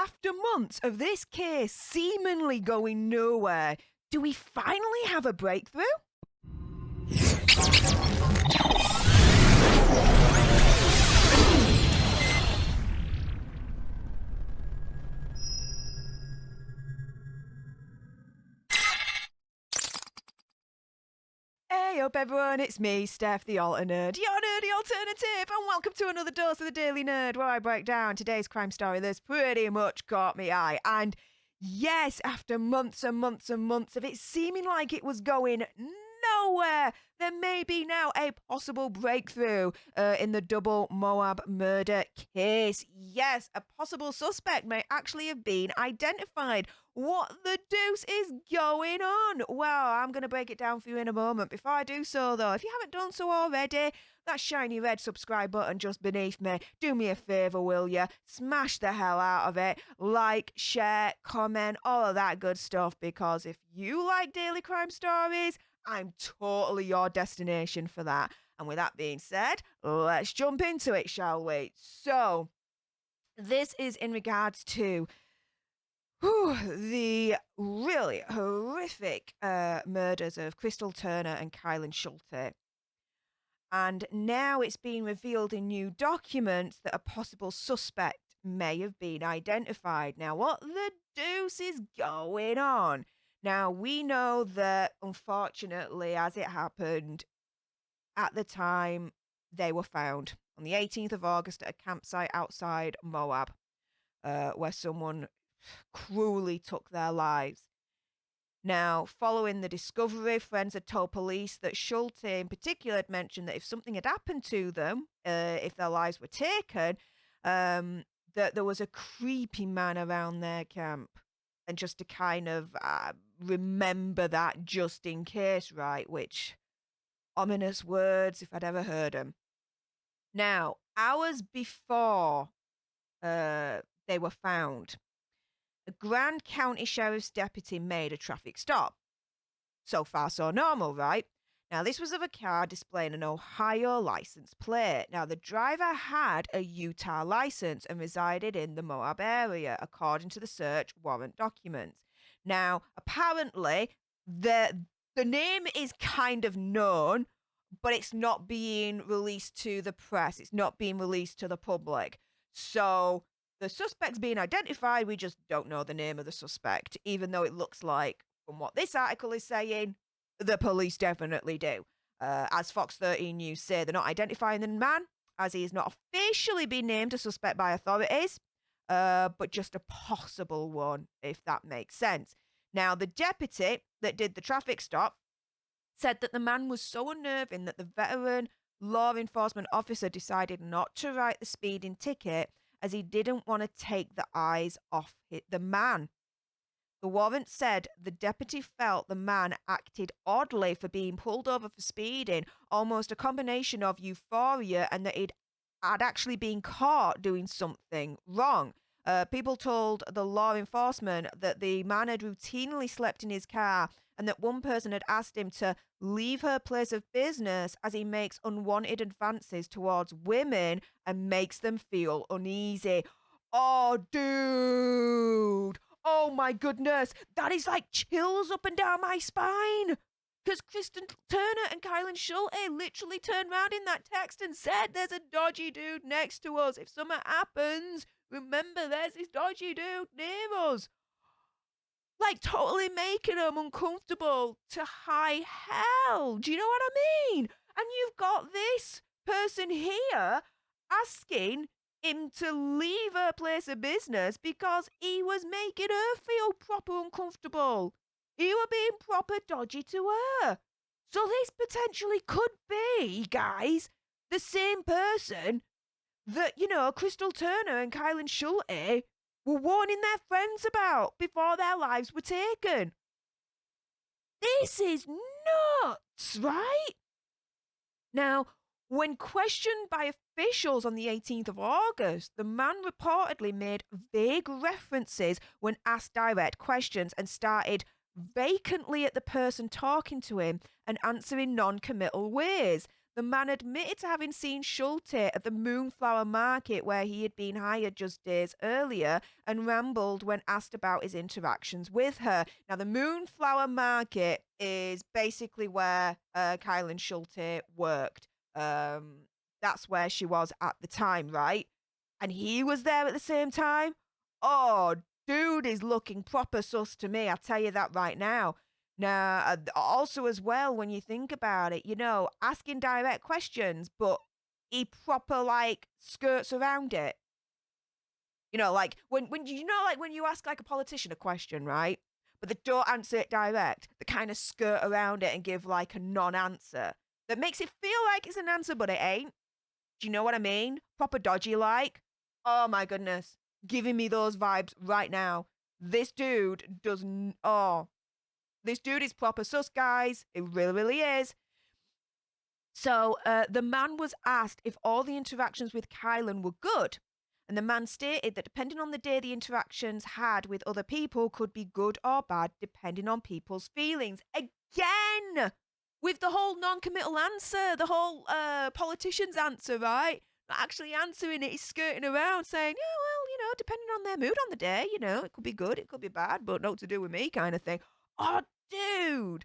After months of this case seemingly going nowhere, do we finally have a breakthrough? Hey up everyone, it's me, Stef The Alter Nerd, your nerdy alternative, and welcome to another dose of the Daily Nerd, where I break down today's crime story that's pretty much caught me eye. And yes, after months and months and months of it seeming like it was going nowhere, there may be now a possible breakthrough in the double Moab murder case. Yes, a possible suspect may actually have been identified. What the deuce is going on? Well, I'm going to break it down for you in a moment. Before I do so, though, if you haven't done so already, that shiny red subscribe button just beneath me, do me a favour, will you? Smash the hell out of it. Like, share, comment, all of that good stuff, because if you like daily crime stories, I'm totally your destination for that. And with that being said, let's jump into it, shall we? So, this is in regards to the really horrific murders of Crystal Turner and Kylen Schulte. And now it's been revealed in new documents that a possible suspect may have been identified. Now, what the deuce is going on? Now, we know that, unfortunately, as it happened, at the time, they were found on the 18th of August at a campsite outside Moab, where someone cruelly took their lives. Now, following the discovery, friends had told police that Schulte in particular had mentioned that if something had happened to them, if their lives were taken, that there was a creepy man around their camp. And just to kind of remember that just in case, right? Which, ominous words if I'd ever heard them. Now, hours before they were found, a Grand County Sheriff's deputy made a traffic stop. So far, so normal, right? Now, this was of a car displaying an Ohio license plate. Now, the driver had a Utah license and resided in the Moab area, according to the search warrant documents. Now, apparently, the name is kind of known, but it's not being released to the press. It's not being released to the public. So the suspect's being identified. We just don't know the name of the suspect, even though it looks like, from what this article is saying, the police definitely do. As Fox 13 News say, they're not identifying the man, as he has not officially been named a suspect by authorities, but just a possible one, if that makes sense. Now, the deputy that did the traffic stop said that the man was so unnerving that the veteran law enforcement officer decided not to write the speeding ticket, as he didn't want to take the eyes off the man. The warrant said the deputy felt the man acted oddly for being pulled over for speeding, almost a combination of euphoria and that he'd had actually been caught doing something wrong. People told the law enforcement that the man had routinely slept in his car and that one person had asked him to leave her place of business as he makes unwanted advances towards women and makes them feel uneasy. Oh, dude. Oh, my goodness. That is like chills up and down my spine. Because Kristen Turner and Kylen Schulte literally turned around in that text and said, there's a dodgy dude next to us. If something happens, remember there's this dodgy dude near us. Like, totally making them uncomfortable to high hell. Do you know what I mean? And you've got this person here asking him to leave her place of business because he was making her feel proper uncomfortable. He were being proper dodgy to her. So this potentially could be, guys, the same person that, Crystal Turner and Kylen Schulte were warning their friends about before their lives were taken. This is nuts, right? Now, when questioned by officials on the 18th of August, the man reportedly made vague references when asked direct questions and started vacantly at the person talking to him and answering non-committal ways. The man admitted to having seen Schulte at the Moonflower Market where he had been hired just days earlier and rambled when asked about his interactions with her. Now, the Moonflower Market is basically where Kylen Schulte worked. That's where she was at the time, right? And he was there at the same time. Oh, dude is looking proper sus to me. I'll tell you that right now. Now, also as well, when you think about it, asking direct questions, but he proper like skirts around it. Like when you ask like a politician a question, right? But they don't answer it direct. They kind of skirt around it and give like a non-answer that makes it feel like it's an answer, but it ain't. Do you know what I mean? Proper dodgy like. Oh my goodness. Giving me those vibes right now. This dude doesn't. Oh, this dude is proper sus, guys. It really, really is. So the man was asked if all the interactions with Kylen were good. And the man stated that depending on the day the interactions had with other people could be good or bad depending on people's feelings. Again, with the whole non-committal answer, the whole politician's answer, right? Not actually answering it, he's skirting around saying, yeah, well, depending on their mood on the day, it could be good, it could be bad, but not to do with me kind of thing. Oh, dude,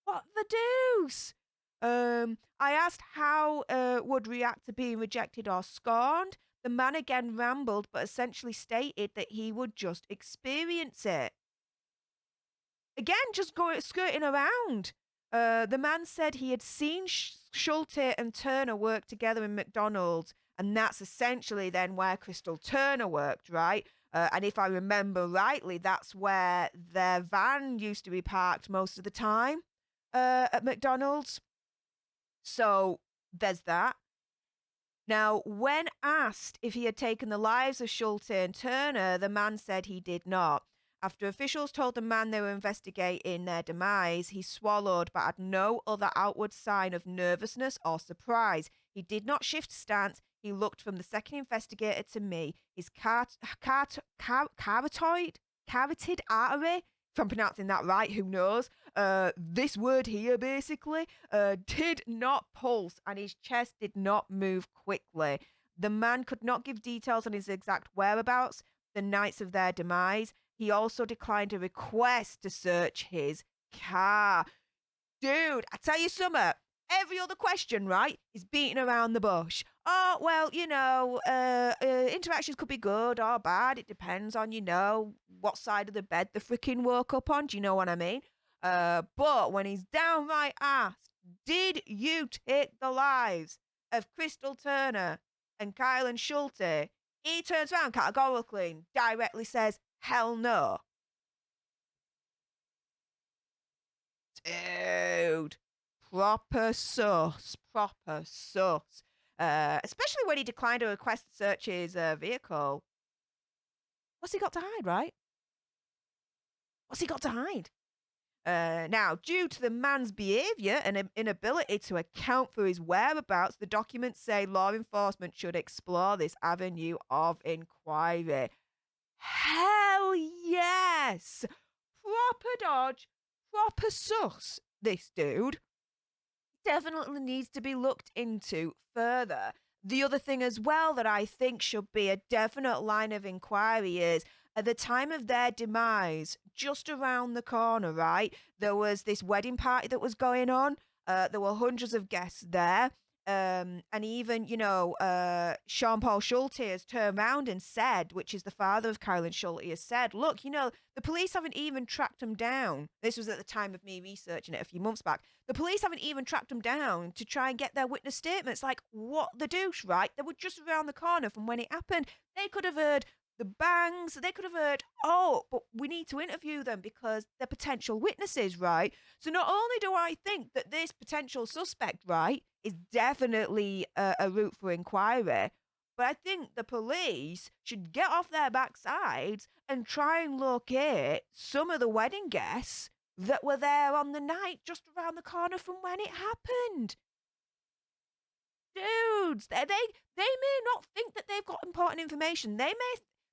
what the deuce? I asked how would react to being rejected or scorned. The man again rambled, but essentially stated that he would just experience it. Again, just skirting around. The man said he had seen Schulte and Turner work together in McDonald's, and that's essentially then where Crystal Turner worked, right? And if I remember rightly, that's where their van used to be parked most of the time at McDonald's. So there's that. Now, when asked if he had taken the lives of Schulte and Turner, the man said he did not. After officials told the man they were investigating their demise, he swallowed but had no other outward sign of nervousness or surprise. He did not shift stance. He looked from the second investigator to me. His carotid artery, if I'm pronouncing that right, who knows? This word here, basically, did not pulse and his chest did not move quickly. The man could not give details on his exact whereabouts the nights of their demise. He also declined a request to search his car. Dude, I tell you something. Every other question, right, is beating around the bush. Oh, well, interactions could be good or bad. It depends on, what side of the bed the freaking woke up on. Do you know what I mean? But when he's downright asked, did you take the lives of Crystal Turner and Kylen Schulte? He turns around categorically and directly says, hell no. Dude. Proper sus. Especially when he declined a request to search his vehicle. What's he got to hide, right? What's he got to hide? Now, due to the man's behaviour and inability to account for his whereabouts, the documents say law enforcement should explore this avenue of inquiry. Hell yes! Proper dodge, proper sus, this dude. Definitely needs to be looked into further. The other thing as well that I think should be a definite line of inquiry is at the time of their demise, just around the corner, right, there was this wedding party that was going on. There were hundreds of guests there. And even, Sean Paul Schulte has turned around and said, which is the father of Kylen Schulte, has said, look, the police haven't even tracked him down. This was at the time of me researching it a few months back. The police haven't even tracked him down to try and get their witness statements. Like, what the douche, right? They were just around the corner from when it happened. They could have heard the bangs. They could have heard, oh, but we need to interview them because they're potential witnesses, right? So not only do I think that this potential suspect, right, is definitely a route for inquiry, but I think the police should get off their backsides and try and locate some of the wedding guests that were there on the night just around the corner from when it happened. Dudes, they may not think that they've got important information. They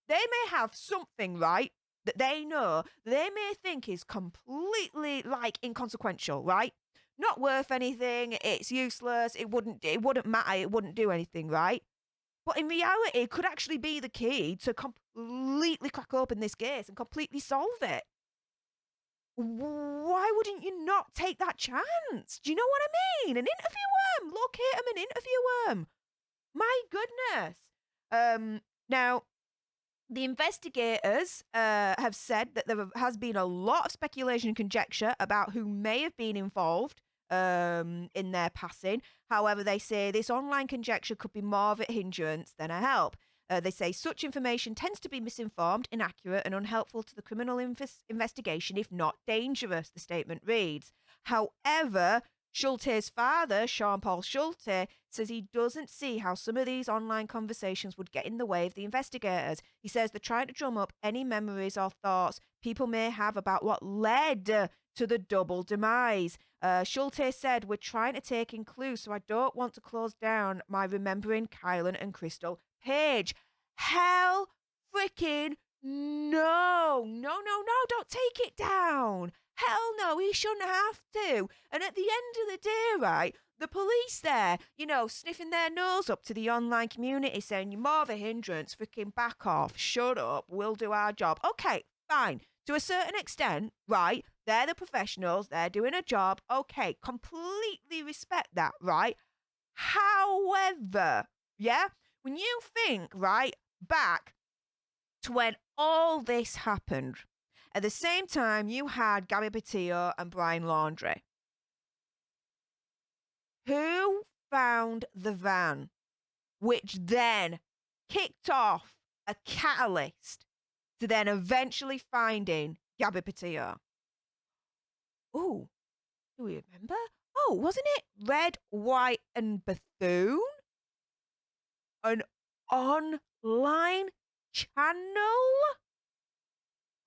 may have something, right, that they know they may think is completely, like, inconsequential, right? not worth anything. It's useless. It wouldn't matter. It wouldn't do anything, right? But in reality, it could actually be the key to completely crack open this case and completely solve it. Why wouldn't you not take that chance? Do you know what I mean? And interview them, locate them and interview them. My goodness. Now, the investigators have said that there has been a lot of speculation and conjecture about who may have been involved in their passing. However, they say this online conjecture could be more of a hindrance than a help. They say such information tends to be misinformed, inaccurate, and unhelpful to the criminal investigation, if not dangerous, the statement reads. However, Schulte's father, Jean-Paul Schulte, says he doesn't see how some of these online conversations would get in the way of the investigators. He says they're trying to drum up any memories or thoughts people may have about what led to the double demise. Schulte said, "We're trying to take in clues, so I don't want to close down my remembering Kylen and Crystal page." Hell freaking no. No, no, no, don't take it down. Hell no, he shouldn't have to. And at the end of the day, right, the police there, sniffing their nose up to the online community saying, "You're more of a hindrance, freaking back off, shut up, we'll do our job." Okay, fine. To a certain extent, right, they're the professionals, they're doing a job. Okay, completely respect that, right? However, yeah, when you think, right, back to when all this happened, at the same time, you had Gabby Petito and Brian Laundrie. Who found the van, which then kicked off a catalyst to then eventually finding Gabby Petito? Oh, do we remember? Oh, wasn't it Red, White, and Bethune? An online channel?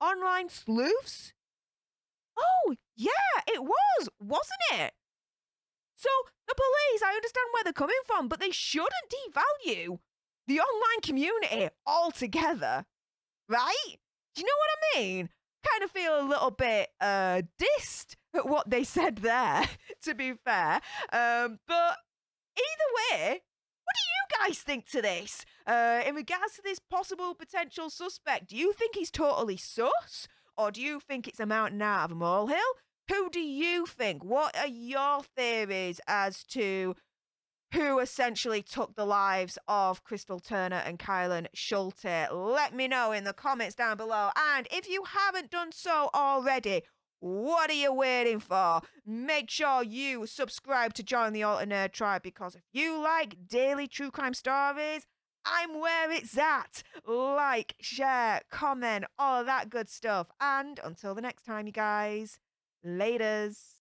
Online sleuths? Oh, yeah, it was, wasn't it? So the police, I understand where they're coming from, but they shouldn't devalue the online community altogether, right? Do you know what I mean? Kind of feel a little bit dissed at what they said there, to be fair. But either way, what do you guys think to this? In regards to this possible potential suspect, do you think he's totally sus? Or do you think it's a mountain out of a molehill? Who do you think? What are your theories as to who essentially took the lives of Crystal Turner and Kylen Schulte? Let me know in the comments down below. And if you haven't done so already, what are you waiting for? Make sure you subscribe to join the Alter Nerd tribe, because if you like daily true crime stories, I'm where it's at. Like, share, comment, all of that good stuff. And until the next time, you guys, laters.